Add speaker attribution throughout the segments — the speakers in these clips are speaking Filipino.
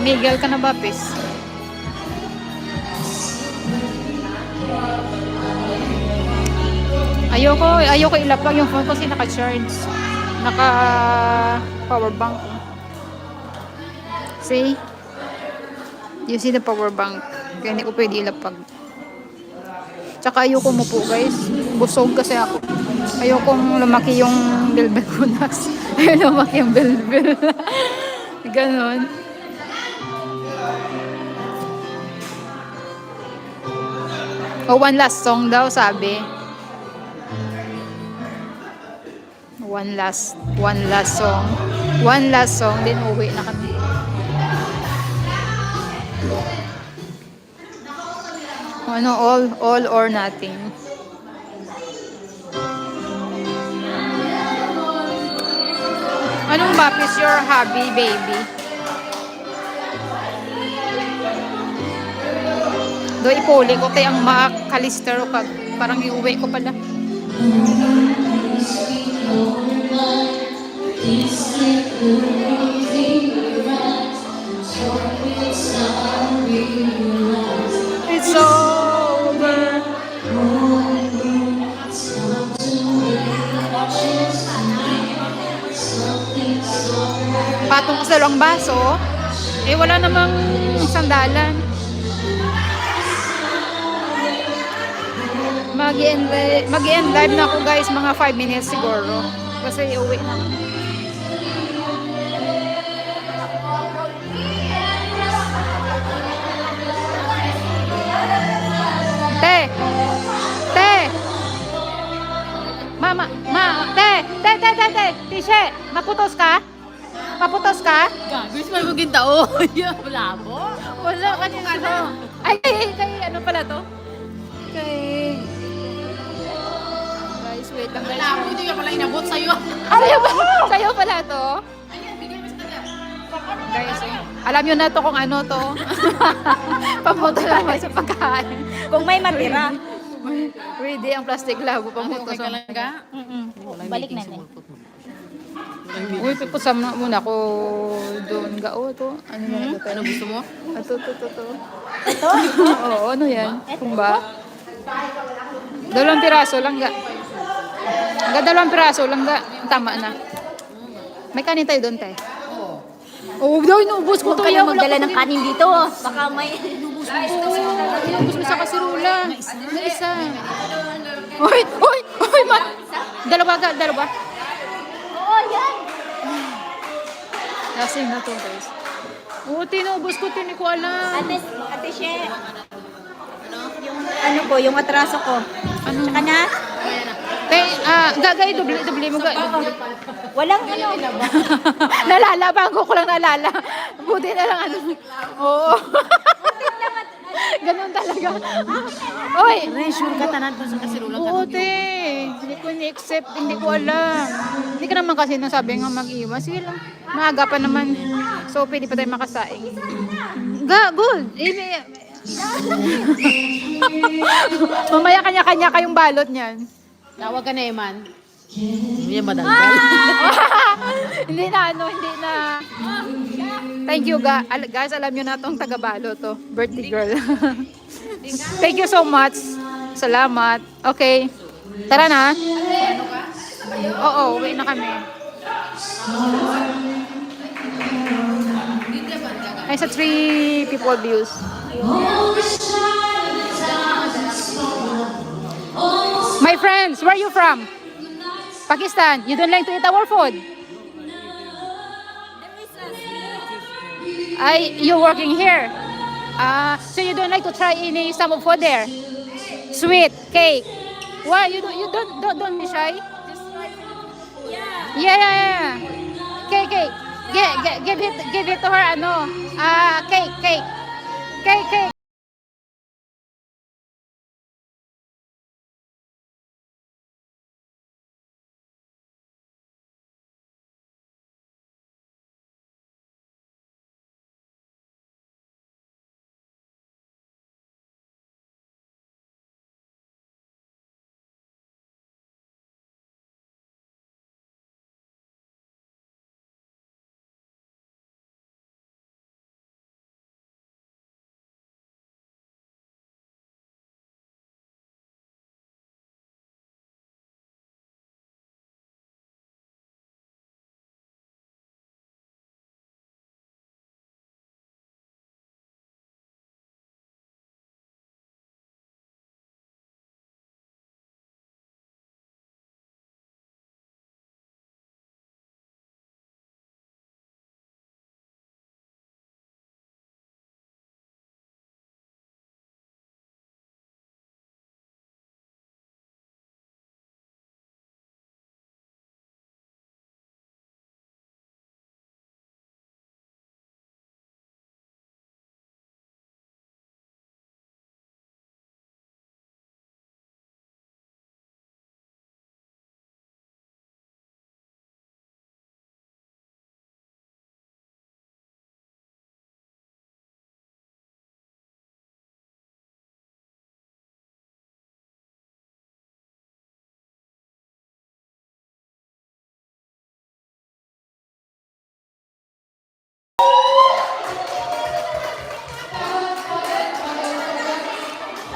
Speaker 1: Miguel ka na ba, Pis? Ayoko ilapag yung phone kasi naka-charge. Naka power bank. See? You see the power bank. Kaya hindi ko pwede ilapag. Tsaka ayoko mo po guys. Busog kasi ako. Ayokong lumaki yung bilbil ko nas. Lumaki yung bilbil. Ganon. Oh, one last song daw sabi. One last song. One last song, din uwi na kami. Ano, all or nothing. Anong is your hobby, baby? Do ipuli ko kay ang makalister kag parang iuwi ko pala. It's over. Patong ko sa dalawang baso. Eh wala namang sandalan. Mag-end live na ako guys, mga 5 minutes siguro. Kasi uwi na ako. Tishe, maputos ka? Maputos ka?
Speaker 2: Gagawin mo maging tao. Wala po.
Speaker 1: Wala kanina. Ay, ano pala to? Guys, wait lang guys.
Speaker 2: Wala po, hindi ka pala inabot sa'yo.
Speaker 1: Sa'yo pala to? Guys, alam nyo na to kung ano to. Pamuto naman sa pagkain.
Speaker 3: Kung may matira.
Speaker 1: Ready ang plastic labo. Pamuto
Speaker 2: Okay
Speaker 1: sa
Speaker 2: ka lang ka?
Speaker 3: Balik na din.
Speaker 1: Uy, pipusam na muna ako doon. Gao to. Ano yan?
Speaker 2: Ano gusto mo?
Speaker 1: Ito. Oo, ano yan? Kumba? 2 piraso lang ga. 2 piraso lang ga. Tama na. May kanin tayo doon tayo. Oo, daw inubos ko
Speaker 3: Huwag
Speaker 1: to.
Speaker 3: ka na magdala ng kanin dito. Baka may...
Speaker 1: Inubos ko sa kasirula. Na isa. Uy, dalawa.
Speaker 3: Oo, yan.
Speaker 1: Lasing na to guys. Oo, tinubos ko. Hindi ko alam.
Speaker 3: Ate She. Ano po, yung atraso ko.
Speaker 1: Ano?
Speaker 3: Tsaka na?
Speaker 1: Gagay, dubli mo ga.
Speaker 3: Walang ano.
Speaker 1: Nalala, bago ko lang nalala. Buti na lang ano. Oo. Ganun talaga. Oy!
Speaker 2: Sure ka tanan po sa kasirulang
Speaker 1: Oo, te. Hindi ko ni-accept. Hindi ko alam. Hindi ka naman kasi nasabi nga mag-iwas. Sige lang. Maaga pa naman. So, pwede pa tayo makasaing. Good. Mamaya kanya-kanya kayong balot niyan.
Speaker 2: Tawag ka na, Eman. Hindi madalgal.
Speaker 1: Hindi na. Thank you guys, alam nyo na tong taga-balo to. Birthday girl. Thank you so much. Salamat. Okay. Tara na. Oo, uwi na kami. Ay, sa 3 people views. My friends, where are you from? Pakistan. You don't like to eat our food? You working here? So you don't like to try any some of food there? Sweet cake. Why you don't be shy? Yeah. Cake. Give it to her. Ano? Cake.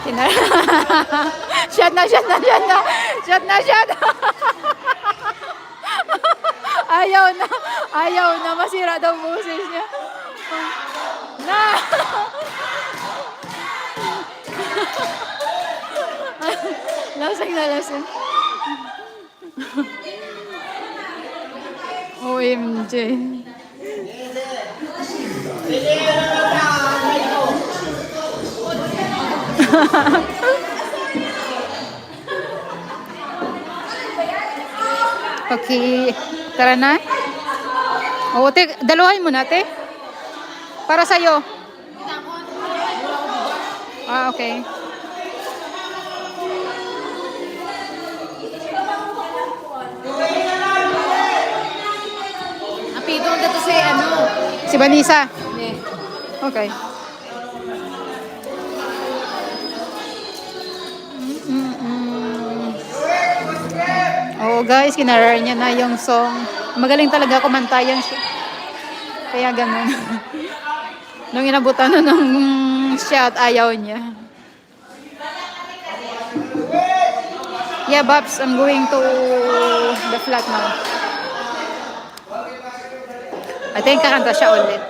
Speaker 1: Shot na, shot na, shot na. Shot na, shot. Ayaw na. Ayaw na. Masira daw boses niya. Na. Lasing na lasing. OMG. Okay. Tara na. O, te, dalawahin mo na, te. Para sa'yo. Ah, okay.
Speaker 2: Apido ang dato si ano.
Speaker 1: Si Vanessa.
Speaker 2: Ne.
Speaker 1: Okay. Oh guys, kinarar niya na yung song. Magaling talaga kumanta yan siya. Kaya ganun. Nung inabutan na ng shot, ayaw niya. Yeah, Babs, I'm going to the flat now. I think kakanta siya ulit.